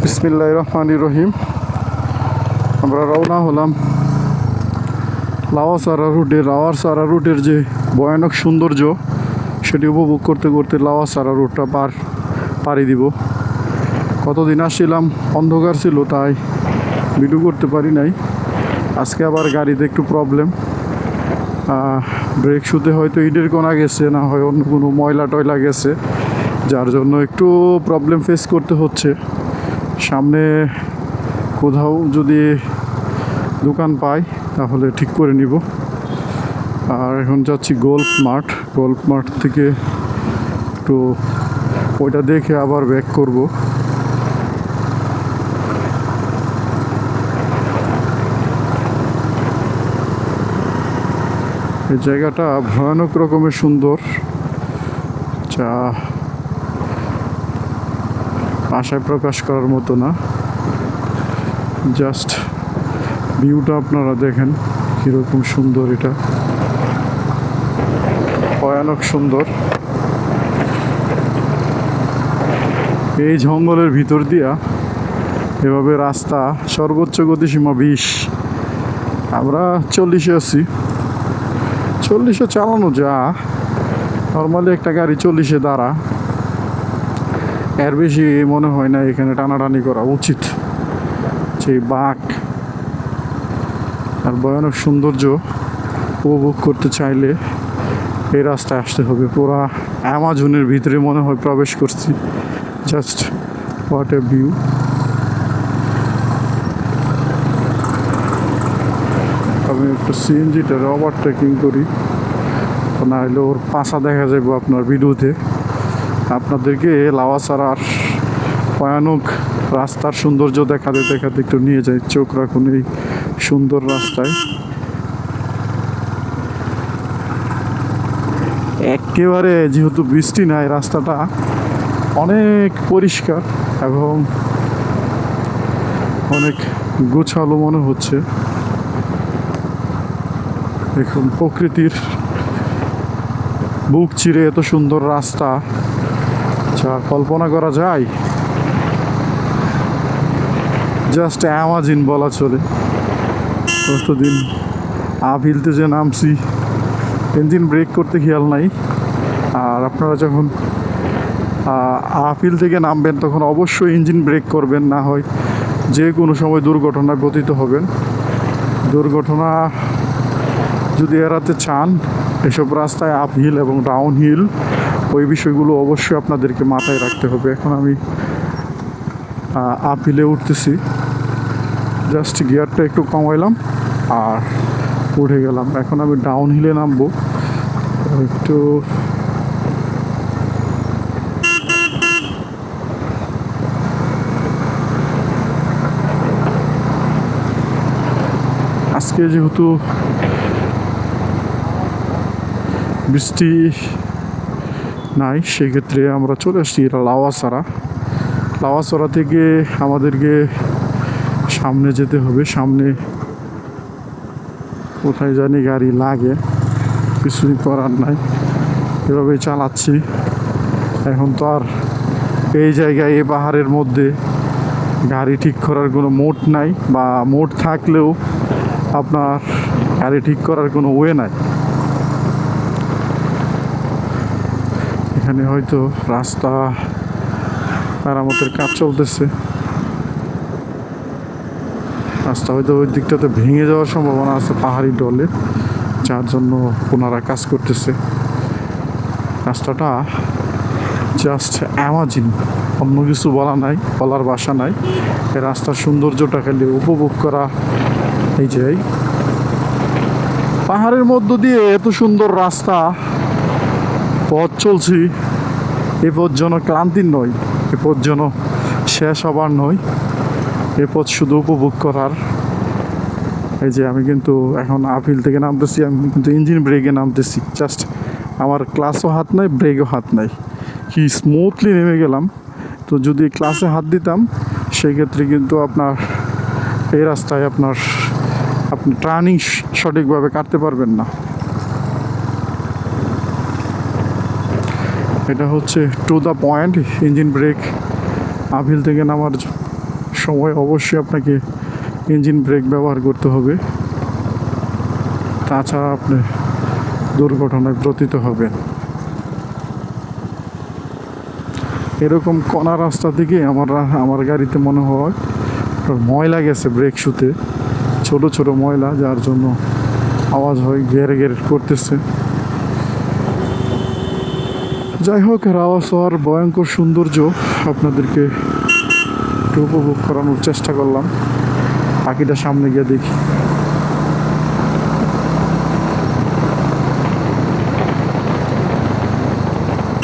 বিসমিল্লাহির রহমানির রহিম। আমরা রওনা হলাম লাওয়াসারা রুটের যে ভয়ানক সৌন্দর্য সেটি উপভোগ করতে করতে লাওয়াসারা রুটটা পাড়ি দিব। কতদিন আসছিলাম, অন্ধকার ছিল, তাই ভিডিও করতে পারি নাই। আজকে আবার গাড়িতে একটু প্রবলেম, ব্রেক শুতে হয়তো ইটের কোনা গেছে, না হয় অন্য কোনো ময়লা টয়লা গেছে, যার জন্য একটু প্রবলেম ফেস করতে হচ্ছে। সামনে কোথাও যদি দোকান পাই তাহলে ঠিক করে নিব। আর এখন যাচ্ছি গল্ফ মাঠ থেকে একটু ওইটা দেখে আবার ব্যাক করব। এই জায়গাটা ভয়ানক রকমের সুন্দর, যা ভাষায় প্রকাশ করার মতো না। জাস্ট ভিউটা আপনারা দেখেন কীরকম সুন্দর, এটা ভয়ানক সুন্দর। এই জঙ্গলের ভিতর দিয়া এভাবে রাস্তা, সর্বোচ্চ গতিসীমা 20, আমরা 40-এ আছি। 40-এ চালানো যা, নর্মালি একটা গাড়ি 40-এ দাঁড়া, এর বেশি মনে হয় না এখানে টানাটানি করা উচিত। সেই বাঁক আর ভয়ানক সৌন্দর্য উপভোগ করতে চাইলে এই রাস্তায় আসতে হবে। পুরা অ্যামাজনের ভিতরে মনে হয় প্রবেশ করছি। Just what a view. আমি একটু সিএনজিটা ওভারটেকিং করি, না হলে ওর পাশা দেখা যাবে আপনার ভিডিওতে। আপনাদেরকে লাওয়াসারার ভয়ানক রাস্তার সৌন্দর্য দেখাতে দেখাতে একটু নিয়ে যাই। চোখ রাখুন এই সুন্দর রাস্তায়। একেবারে যেহেতু বৃষ্টি নাই, রাস্তাটা অনেক পরিষ্কার এবং অনেক গোছালো মনে হচ্ছে। দেখুন প্রকৃতির বুক চিরে এত সুন্দর রাস্তা, যা কল্পনা করা যায় জাস্ট অ্যামাজিন বলা চলে। কতদিন আপহিলতে যে নামছি, ইঞ্জিন ব্রেক করতে খেয়াল নাই। আর আপনারা যখন আপহিল থেকে নামবেন তখন অবশ্যই ইঞ্জিন ব্রেক করবেন, না হয় যে কোনো সময় দুর্ঘটনায় পতিত হবেন। দুর্ঘটনা যদি এড়াতে চান, এসব রাস্তায় আপহিল এবং ডাউন হিল, ওই বিষয়গুলো অবশ্যই আপনাদেরকে মাথায় রাখতে হবে। এখন আমি আপহিলে উঠতেছি, জাস্ট গিয়ারটা একটু কমাইলাম আর উঠে গেলাম। এখন আমি ডাউন হিলে নামবো। একটু আজকে যেহেতু বৃষ্টি নাই, সেক্ষেত্রে আমরা চলে আসছি লাওয়াসারা থেকে আমাদেরকে সামনে যেতে হবে। সামনে কোথায় জানি গাড়ি লাগে, কিছুই করার নাই, এভাবেই চালাচ্ছি। এখন তো আর এই জায়গায়, এই পাহাড়ের মধ্যে গাড়ি ঠিক করার কোনো মোড নাই, বা মোড থাকলেও আপনার গাড়ি ঠিক করার কোনো ওয়ে নাই। এখানে হয়তো রাস্তা মেরামতের কাজ চলতেছে, রাস্তা হয়তো ওই দিকটাতে ভেঙে যাওয়ার সম্ভাবনা আছে পাহাড়ি ডলে, যার জন্য ওনারা কাজ করতেছে। রাস্তাটা জাস্ট অ্যামাজিন, অন্য কিছু বলার ভাষা নাই। এই রাস্তার সৌন্দর্যটা খালি উপভোগ করা। এই যে পাহাড়ের মধ্য দিয়ে এত সুন্দর রাস্তা, পথ চলছি, এ পথ যেন ক্লান্তির নয়, এ পথ যেন শেষ হবার নয়, এ পথ শুধু উপভোগ করার। এই যে আমি কিন্তু এখন আপহিল থেকে নামতেছি, আমি কিন্তু ইঞ্জিন ব্রেকে নামতেছি। জাস্ট আমার ক্লাসও হাত নাই, ব্রেকও হাত নাই, কি স্মুথলি নেমে গেলাম। তো যদি ক্লাসে হাত দিতাম সেক্ষেত্রে কিন্তু আপনার এই রাস্তায় আপনি টার্নিং সঠিকভাবে কাটতে পারবেন না। এটা হচ্ছে to the point engine brake uphill থেকে নামার সময় অবশ্যই আপনাকে ইঞ্জিন ব্রেক ব্যবহার করতে হবে, তাছাড়া আপনি দুর্ঘটনায় পতিত হবেন। এরকম কণা রাস্তা থেকে আমার গাড়িতে মনে হয় ময়লা গেছে ব্রেক শুতে, ছোট ছোট ময়লা, যার জন্য আওয়াজ হয়, গেরে গেরে করতেছে। যাই হোক, রাওয়াস হওয়ার ভয়ঙ্কর সৌন্দর্য আপনাদেরকে একটু উপভোগ করানোর চেষ্টা করলাম। পাখিটা সামনে গিয়ে দেখি।